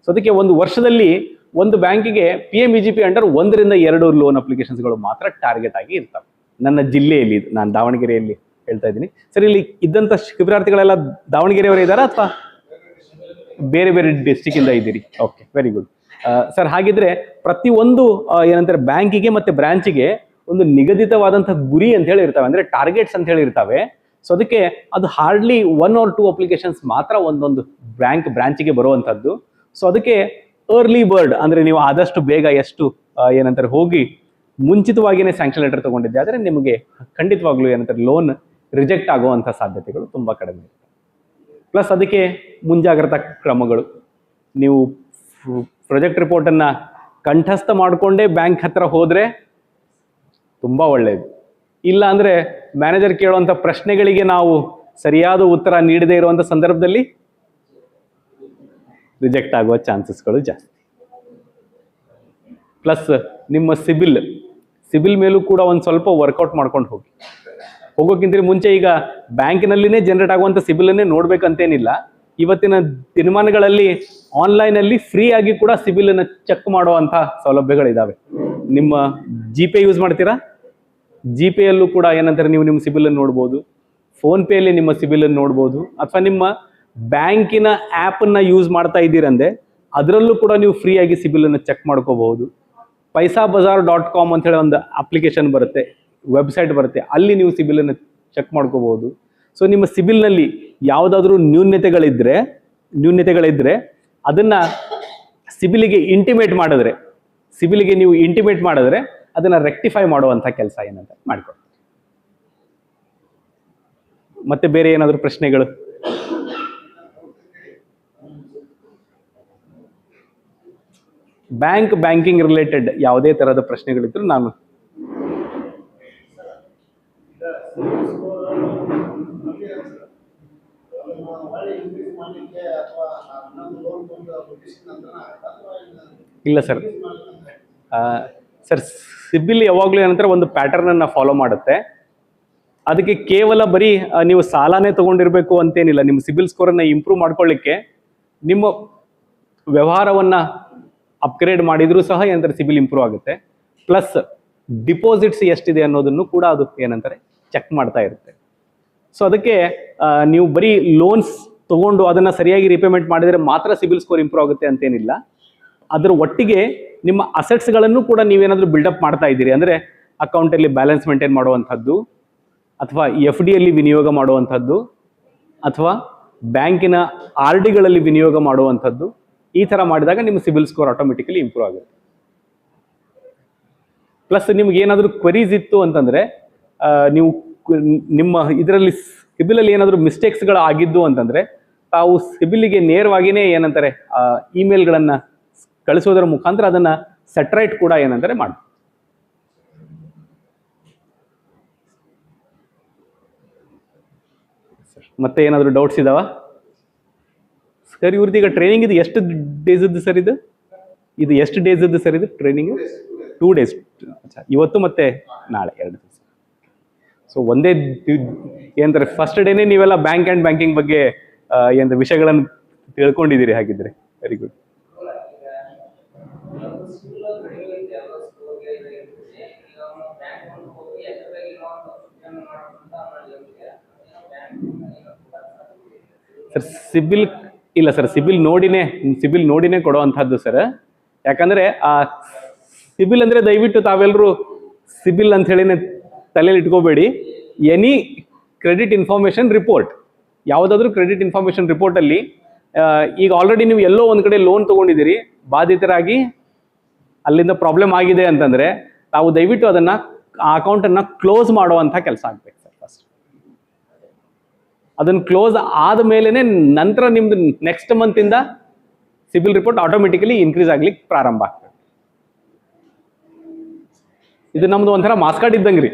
ಸೊ ಅದಕ್ಕೆ ಒಂದು ವರ್ಷದಲ್ಲಿ ಒಂದು ಬ್ಯಾಂಕಿಗೆ PMEGP ಅಂಡರ್ 1 ರಿಂದ 2 ಲೋನ್ ಅಪ್ಲಿಕೇಶನ್ಸ್ಗಳು ಮಾತ್ರ ಟಾರ್ಗೆಟ್ ಆಗಿ ಇರ್ತವೆ. ನನ್ನ ಜಿಲ್ಲೆಯಲ್ಲಿ, ನಾನು ದಾವಣಗೆರೆಯಲ್ಲಿ ಹೇಳ್ತಾ ಇದ್ದೀನಿ ಸರ್. ಇಲ್ಲಿ ಇದ್ದಂಥ ಶಿಬಿರಾರ್ಥಿಗಳೆಲ್ಲ ದಾವಣಗೆರೆಯವರೇ ಇದ್ದಾರಾ ಅಥವಾ ಬೇರೆ ಬೇರೆ ಡಿಸ್ಟಿಕ್ ಇಂದ ಇದ್ದೀರಿ? Okay, very good sir. ಹಾಗಿದ್ರೆ ಪ್ರತಿಯೊಂದು ಏನಂತಾರೆ ಬ್ಯಾಂಕಿಗೆ ಮತ್ತೆ ಬ್ರಾಂಚಿಗೆ ಒಂದು ನಿಗದಿತವಾದಂತಹ ಗುರಿ ಅಂತ ಹೇಳಿ ಇರ್ತವೆ, ಅಂದ್ರೆ ಟಾರ್ಗೆಟ್ಸ್ ಅಂತ ಹೇಳಿ ಇರ್ತವೆ. ಸೊ ಅದಕ್ಕೆ ಅದು ಹಾರ್ಡ್ಲಿ 1 or 2 ಅಪ್ಲಿಕೇಶನ್ಸ್ ಮಾತ್ರ ಒಂದೊಂದು ಬ್ರಾಂಚಿಗೆ ಬರುವಂತದ್ದು. ಸೊ ಅದಕ್ಕೆ ಅರ್ಲಿ ಬರ್ಡ್ ಅಂದ್ರೆ ನೀವು ಆದಷ್ಟು ಬೇಗ ಎಷ್ಟು ಏನಂತಾರೆ ಹೋಗಿ ಮುಂಚಿತವಾಗಿಯೇ ಸ್ಯಾಂಕ್ಷನ್ ಲೆಟರ್ ತಗೊಂಡಿದ್ದೆ ಆದರೆ ನಿಮಗೆ ಖಂಡಿತವಾಗ್ಲೂ ಏನಂತಾರೆ ಲೋನ್ ರಿಜೆಕ್ಟ್ ಆಗುವಂಥ ಸಾಧ್ಯತೆಗಳು ತುಂಬ ಕಡಿಮೆ. ಪ್ಲಸ್ ಅದಕ್ಕೆ ಮುಂಜಾಗ್ರತಾ ಕ್ರಮಗಳು, ನೀವು ಪ್ರಾಜೆಕ್ಟ್ ರಿಪೋರ್ಟನ್ನು ಕಂಠಸ್ಥ ಮಾಡಿಕೊಂಡೇ ಬ್ಯಾಂಕ್ ಹತ್ರ ಹೋದರೆ ತುಂಬ ಒಳ್ಳೆಯದು. ಇಲ್ಲ ಅಂದರೆ ಮ್ಯಾನೇಜರ್ ಕೇಳುವಂಥ ಪ್ರಶ್ನೆಗಳಿಗೆ ನಾವು ಸರಿಯಾದ ಉತ್ತರ ನೀಡದೇ ಇರುವಂಥ ಸಂದರ್ಭದಲ್ಲಿ ರಿಜೆಕ್ಟ್ ಆಗುವ ಚಾನ್ಸಸ್ಗಳು ಜಾಸ್ತಿ. ಪ್ಲಸ್ ನಿಮ್ಮ ಸಿಬಿಲ್ ಮೇಲೂ ಕೂಡ ಒಂದು ಸ್ವಲ್ಪ ವರ್ಕೌಟ್ ಮಾಡ್ಕೊಂಡು ಹೋಗೋಕ್ಕಿಂತ ಮುಂಚೆ ಈಗ ಬ್ಯಾಂಕಿನಲ್ಲಿನೇ ಜನರೇಟ್ ಆಗುವಂಥ ಸಿಬಿಲನ್ನೇ ನೋಡ್ಬೇಕಂತೇನಿಲ್ಲ. ಇವತ್ತಿನ ದಿನಮಾನಗಳಲ್ಲಿ ಆನ್ಲೈನಲ್ಲಿ ಫ್ರೀ ಆಗಿ ಕೂಡ ಸಿಬಿಲನ್ನು ಚೆಕ್ ಮಾಡುವಂಥ ಸೌಲಭ್ಯಗಳಿದ್ದಾವೆ. ನಿಮ್ಮ ಜಿಪೇ ಯೂಸ್ ಮಾಡ್ತೀರಾ, ಜಿಪೇಯಲ್ಲೂ ಕೂಡ ಏನಂತಾರೆ ನೀವು ನಿಮ್ಮ ಸಿಬಿಲನ್ನು ನೋಡ್ಬೋದು. ಫೋನ್ಪೇಯಲ್ಲಿ ನಿಮ್ಮ ಸಿಬಿಲನ್ನು ನೋಡ್ಬೋದು. ಅಥವಾ ನಿಮ್ಮ ಬ್ಯಾಂಕಿನ ಆ್ಯಪನ್ನು ಯೂಸ್ ಮಾಡ್ತಾ ಇದ್ದೀರಂದೆ ಅದರಲ್ಲೂ ಕೂಡ ನೀವು ಫ್ರೀಯಾಗಿ ಸಿಬಿಲನ್ನು ಚೆಕ್ ಮಾಡ್ಕೋಬಹುದು. paisabazar.com ಅಂತೇಳಿ ಒಂದು ಅಪ್ಲಿಕೇಶನ್ ಬರುತ್ತೆ, ವೆಬ್ಸೈಟ್ ಬರುತ್ತೆ, ಅಲ್ಲಿ ನೀವು ಸಿಬಿಲನ್ನು ಚೆಕ್ ಮಾಡ್ಕೋಬಹುದು. ಸೊ ನಿಮ್ಮ ಸಿಬಿಲ್ನಲ್ಲಿ ಯಾವುದಾದ್ರೂ ನ್ಯೂನ್ಯತೆಗಳಿದ್ರೆ ಅದನ್ನು ಸಿಬಿಲಿಗೆ ನೀವು ಇಂಟಿಮೇಟ್ ಮಾಡಿದ್ರೆ ಅದನ್ನು ರೆಕ್ಟಿಫೈ ಮಾಡುವಂಥ ಕೆಲಸ ಏನಂತ ಮಾಡ್ಕೊಡ್ತೀವಿ. ಮತ್ತೆ ಬೇರೆ ಏನಾದರೂ ಪ್ರಶ್ನೆಗಳು? ಬ್ಯಾಂಕಿಂಗ್ ರಿಲೇಟೆಡ್ ಯಾವುದೇ ತರಹದ ಪ್ರಶ್ನೆಗಳಿದ್ರು ನಾನು ಇಲ್ಲ ಸರ್. ಸಿಬಿಲ್ ಯಾವಾಗಲೂ ಏನಂತಾರೆ ಒಂದು ಪ್ಯಾಟರ್ನ್ ಅನ್ನ ಫಾಲೋ ಮಾಡುತ್ತೆ. ಅದಕ್ಕೆ ಕೇವಲ ಬರೀ ನೀವು ಸಾಲನೇ ತಗೊಂಡಿರ್ಬೇಕು ಅಂತೇನಿಲ್ಲ. ನಿಮ್ಮ ಸಿಬಿಲ್ ಸ್ಕೋರನ್ನು ಇಂಪ್ರೂವ್ ಮಾಡ್ಕೊಳ್ಳಿಕ್ಕೆ ನಿಮ್ಮ ವ್ಯವಹಾರವನ್ನ ಅಪ್ಗ್ರೇಡ್ ಮಾಡಿದ್ರೂ ಸಹ ಏನಂತಾರೆ ಸಿಬಿಲ್ ಇಂಪ್ರೂವ್ ಆಗುತ್ತೆ. ಪ್ಲಸ್ ಡಿಪಾಸಿಟ್ಸ್ ಎಷ್ಟಿದೆ ಅನ್ನೋದನ್ನು ಕೂಡ ಅದು ಏನಂತಾರೆ ಚೆಕ್ ಮಾಡ್ತಾ ಇರುತ್ತೆ. ಸೊ ಅದಕ್ಕೆ ನೀವು ಬರೀ ಲೋನ್ಸ್ ತಗೊಂಡು ಅದನ್ನು ಸರಿಯಾಗಿ ರಿಪೇಮೆಂಟ್ ಮಾಡಿದರೆ ಮಾತ್ರ ಸಿಬಿಲ್ ಸ್ಕೋರ್ ಇಂಪ್ರೂವ್ ಆಗುತ್ತೆ ಅಂತೇನಿಲ್ಲ. ಅದರ ಒಟ್ಟಿಗೆ ನಿಮ್ಮ ಅಸೆಟ್ಸ್ಗಳನ್ನು ಕೂಡ ನೀವೇನಾದರೂ ಬಿಲ್ಡಪ್ ಮಾಡ್ತಾ ಇದ್ದೀರಿ ಅಂದರೆ ಅಕೌಂಟಲ್ಲಿ ಬ್ಯಾಲೆನ್ಸ್ ಮೇಂಟೈನ್ ಮಾಡುವಂಥದ್ದು, ಅಥವಾ FD ಯಲ್ಲಿ ವಿನಿಯೋಗ ಮಾಡುವಂಥದ್ದು, ಅಥವಾ ಬ್ಯಾಂಕಿನ RDಗಳಲ್ಲಿ ವಿನಿಯೋಗ ಮಾಡುವಂಥದ್ದು, ಈ ಥರ ಮಾಡಿದಾಗ ನಿಮ್ಮ ಸಿಬಿಲ್ ಸ್ಕೋರ್ ಆಟೋಮೆಟಿಕಲಿ ಇಂಪ್ರೂವ್ ಆಗುತ್ತೆ. ಪ್ಲಸ್ ನಿಮ್ಗೆ ಏನಾದರೂ ಕ್ವರೀಸ್ ಇತ್ತು ಅಂತಂದರೆ ನೀವು ನಿಮ್ಮ ಇದರಲ್ಲಿ ಸಿಬಿಲಲ್ಲಿ ಏನಾದರೂ ಮಿಸ್ಟೇಕ್ಸ್ಗಳು ಆಗಿದ್ದು ಅಂತಂದರೆ ತಾವು ಸಿಬಿಲಿಗೆ ನೇರವಾಗಿಯೇ ಏನಂತಾರೆ ಇಮೇಲ್ಗಳನ್ನು ಕಳಿಸೋದರ ಮುಖಾಂತರ ಅದನ್ನು ಸೆಟ್ರೈಟ್ ಕೂಡ ಏನಂತಾರೆ ಮಾಡಿ. ಮತ್ತೆ ಏನಾದರೂ ಡೌಟ್ಸ್ ಇದಾವ ಸರ್? ಇವ್ರದ್ದು ಈಗ ಟ್ರೈನಿಂಗ್ ಇದು ಎಷ್ಟು ಡೇಸ್ ಇದ್ದು ಸರ್? ಇದು ಎಷ್ಟು ಡೇಸ್ ಇದ್ದು ಸರ್ ಇದು ಟ್ರೈನಿಂಗ್? 2 days. ಇವತ್ತು ಮತ್ತೆ ನಾಳೆ 2 ದಿವಸ. ಸೊ ಒಂದೇ ಏನಂತಾರೆ ಫಸ್ಟ್ ಡೇನೇ ನೀವೆಲ್ಲ ಬ್ಯಾಂಕಿಂಗ್ ಬಗ್ಗೆ ಏನಂತ ವಿಷಯಗಳನ್ನು ತಿಳ್ಕೊಂಡಿದ್ದೀರಿ ಹಾಗಿದ್ರೆ. Very good. ಸರ್ ಸಿಬಿಲ್ ಇಲ್ಲ ಸರ್, ಸಿಬಿಲ್ ನೋಡಿನೇ ಕೊಡುವಂಥದ್ದು ಸರ್. ಯಾಕಂದ್ರೆ ಆ ಸಿಬಿಲ್ ಅಂದ್ರೆ ದಯವಿಟ್ಟು ತಾವೆಲ್ಲರೂ ಸಿಬಿಲ್ ಅಂತ ಹೇಳಿನೇ ತಲೆಯಲ್ಲಿ ಇಟ್ಕೋಬೇಡಿ. ಎನಿ ಕ್ರೆಡಿಟ್ ಇನ್ಫಾರ್ಮೇಶನ್ ರಿಪೋರ್ಟ್, ಯಾವುದಾದ್ರೂ ಕ್ರೆಡಿಟ್ ಇನ್ಫಾರ್ಮೇಶನ್ ರಿಪೋರ್ಟಲ್ಲಿ ಈಗ ಆಲ್ರೆಡಿ ನೀವು ಎಲ್ಲೋ ಒಂದು ಕಡೆ ಲೋನ್ ತೊಗೊಂಡಿದ್ದೀರಿ, ಬಾಧಿತರಾಗಿ ಅಲ್ಲಿಂದ ಪ್ರಾಬ್ಲಮ್ ಆಗಿದೆ ಅಂತಂದರೆ ತಾವು ದಯವಿಟ್ಟು ಅದನ್ನು ಆ ಅಕೌಂಟನ್ನು ಕ್ಲೋಸ್ ಮಾಡುವಂಥ ಕೆಲಸ ಆಗಬೇಕು ಸರ್. ಫಸ್ಟ್ ಅದನ್ನು ಕ್ಲೋಸ್ ಆದಮೇಲೆ ನಂತರ ನಿಮ್ಮದು ನೆಕ್ಸ್ಟ್ ಮಂತಿಂದ ಸಿಬಿಲ್ ರಿಪೋರ್ಟ್ ಆಟೋಮೆಟಿಕಲಿ ಇನ್ಕ್ರೀಸ್ ಆಗ್ಲಿಕ್ಕೆ ಪ್ರಾರಂಭ ಆಗ್ತದೆ. ಇದು ನಮ್ದು ಒಂಥರ ಮಾಸ್ಕಾಟ್ ಇದ್ದಂಗೆ ರೀ.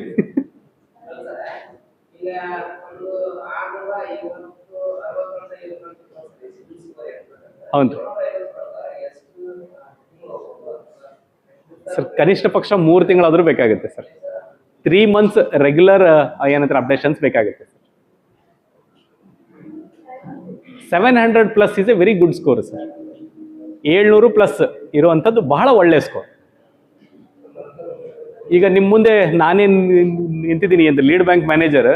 ಹೌದು ಸರ್, ಕನಿಷ್ಠ ಪಕ್ಷ 3 ತಿಂಗಳಾದರೂ ಬೇಕಾಗುತ್ತೆ ಸರ್. 3 months ರೆಗ್ಯುಲರ್ ಏನಂತಾರೆ ಅಪ್ಡೇಷನ್ಸ್ ಬೇಕಾಗುತ್ತೆ sir. 700+ is A very good score sir. 700+ ಇರುವಂಥದ್ದು ಬಹಳ ಒಳ್ಳೆಯ ಸ್ಕೋರ್. ಈಗ ನಿಮ್ಮ ಮುಂದೆ ನಾನೇ ನಿಂತಿದ್ದೀನಿ ಅಂತ ಲೀಡ್ ಬ್ಯಾಂಕ್ ಮ್ಯಾನೇಜರ್,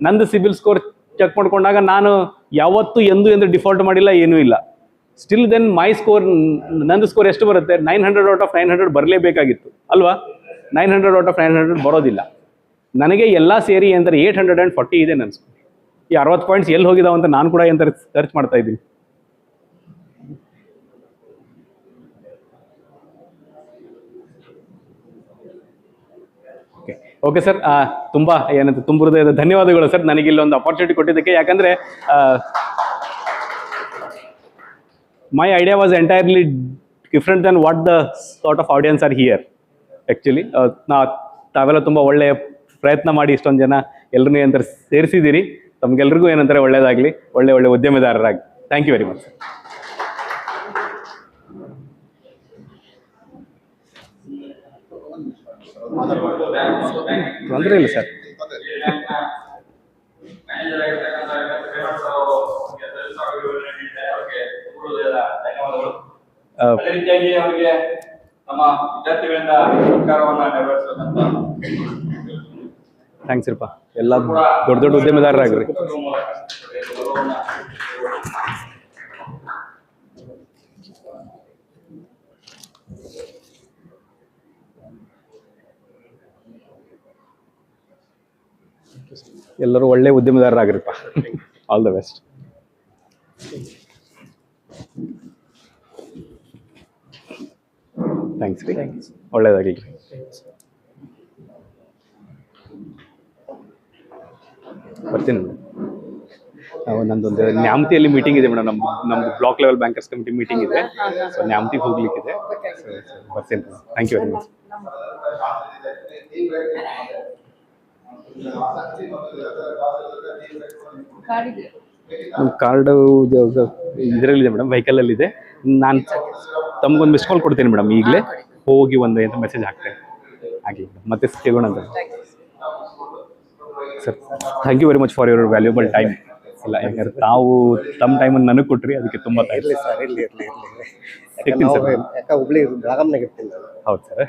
ನಂದು ಸಿಬಿಲ್ ಸ್ಕೋರ್ ಚೆಕ್ ಮಾಡ್ಕೊಂಡಾಗ ನಾನು ಯಾವತ್ತೂ ಎಂದು ಡಿಫಾಲ್ಟ್ ಮಾಡಿಲ್ಲ, ಏನೂ ಇಲ್ಲ. ಸ್ಟಿಲ್ ದೆನ್ ಮೈ ಸ್ಕೋರ್, ನಂದು ಸ್ಕೋರ್ ಎಷ್ಟು ಬರುತ್ತೆ? 900 out of 900 ಬರಲೇಬೇಕಾಗಿತ್ತು ಅಲ್ವಾ? 900 ಔಟ್ ಆಫ್ 900 ಬರೋದಿಲ್ಲ. ನನಗೆ ಎಲ್ಲ ಸೇರಿ ಅಂದರೆ 840 ಇದೆ ನನ್ನ ಸ್ಕೋರ್. ಈ 60 ಪಾಯಿಂಟ್ಸ್ ಎಲ್ಲಿ ಹೋಗಿದಾವೆ ಅಂತ ನಾನು ಕೂಡ ಎಂತ ಸರ್ಚ್ ಮಾಡ್ತಾ ಇದ್ದೀನಿ. ಓಕೆ ಸರ್, ತುಂಬ ಏನಂತ ತುಂಬ ಹೃದಯದ ಧನ್ಯವಾದಗಳು ಸರ್ ನನಗೆ ಇಲ್ಲೊಂದು ಅಪಾರ್ಚುನಿಟಿ ಕೊಟ್ಟಿದ್ದಕ್ಕೆ. ಯಾಕಂದರೆ my idea was entirely different then what the sort of audience are here. Actually ತಾವೆಲ್ಲ ತುಂಬ ಒಳ್ಳೆಯ ಪ್ರಯತ್ನ ಮಾಡಿ ಇಷ್ಟೊಂದು ಜನ ಎಲ್ಲರೂ ಏನಂತಾರೆ ಸೇರಿಸಿದ್ದೀರಿ. ತಮಗೆಲ್ರಿಗೂ ಏನಂತಾರೆ ಒಳ್ಳೆಯದಾಗಲಿ, ಒಳ್ಳೆ ಒಳ್ಳೆ ಉದ್ಯಮಿದಾರರಾಗಿ. Thank you very much. ತೊಂದರೆ ಇಲ್ಲ ಸರ್. ಅದೇ ರೀತಿಯಾಗಿ ಅವರಿಗೆ ನಮ್ಮ ವಿದ್ಯಾರ್ಥಿಗಳಿಂದ ಸರ್ಕಾರವನ್ನ ನೆರವೇರಿಸಬೇಕಂತ. ಥ್ಯಾಂಕ್ಸ್ ರೀಪ್ಪ. ಎಲ್ಲ ದೊಡ್ಡ ದೊಡ್ಡ ಉದ್ಯಮಿದಾರರಾಗ್ರಿ. ಎಲ್ಲರೂ ಒಳ್ಳೆ ಉದ್ಯಮಿದಾರರಾಗ್ರಿಪ್ಪ. All the best. ಥ್ಯಾಂಕ್ಸ್ ರೀ, ಒಳ್ಳೆಯದಾಗಲಿ. ಬರ್ತೀನಿ ಮೇಡಮ್. ನಂದೊಂದು ನ್ಯಾಮತಿಯಲ್ಲಿ ಮೀಟಿಂಗ್ ಇದೆ ಮೇಡಮ್. ನಮ್ದು block level bankers committee meeting ಇದೆ. ಸೊ ನ್ಯಾಮತಿಗೆ ಹೋಗ್ಲಿಕ್ಕಿದೆ. ಬರ್ತೀನಿ madam. Thank you very much. ನಮ್ಮ ಕಾರ್ಡು ಇದರಲ್ಲಿದೆ ಮೇಡಮ್, ವೆಹಿಕಲಲ್ಲಿದೆ. ನಾನು ತಮಗೊಂದು ಮಿಸ್ ಕಾಲ್ ಕೊಡ್ತೀನಿ ಮೇಡಮ್. ಈಗಲೇ ಹೋಗಿ ಒಂದು ಎಂತ ಮೆಸೇಜ್ ಹಾಕ್ತೇನೆ. ಆಗಲಿ ಮತ್ತೆ ಸಿಗೋಣ ಅಂತ sir. Thank you very much for your valuable time. ಇಲ್ಲ ಯಾಕಂದ್ರೆ ತಾವು ತಮ್ಮ ಟೈಮನ್ನು ನನಗೆ ಕೊಟ್ರಿ, ಅದಕ್ಕೆ ತುಂಬ ಇರಲಿ ಸರ್, ಇರಲಿ ಸಿಗ್ತೀನಿ ಸರ್. ಯಾಕೆ ಹುಬ್ಳಿ ಬೆಳಗಾಂನಾಗ ಇರ್ತೀನಿ ನಾನು. ಹೌದು ಸರ್.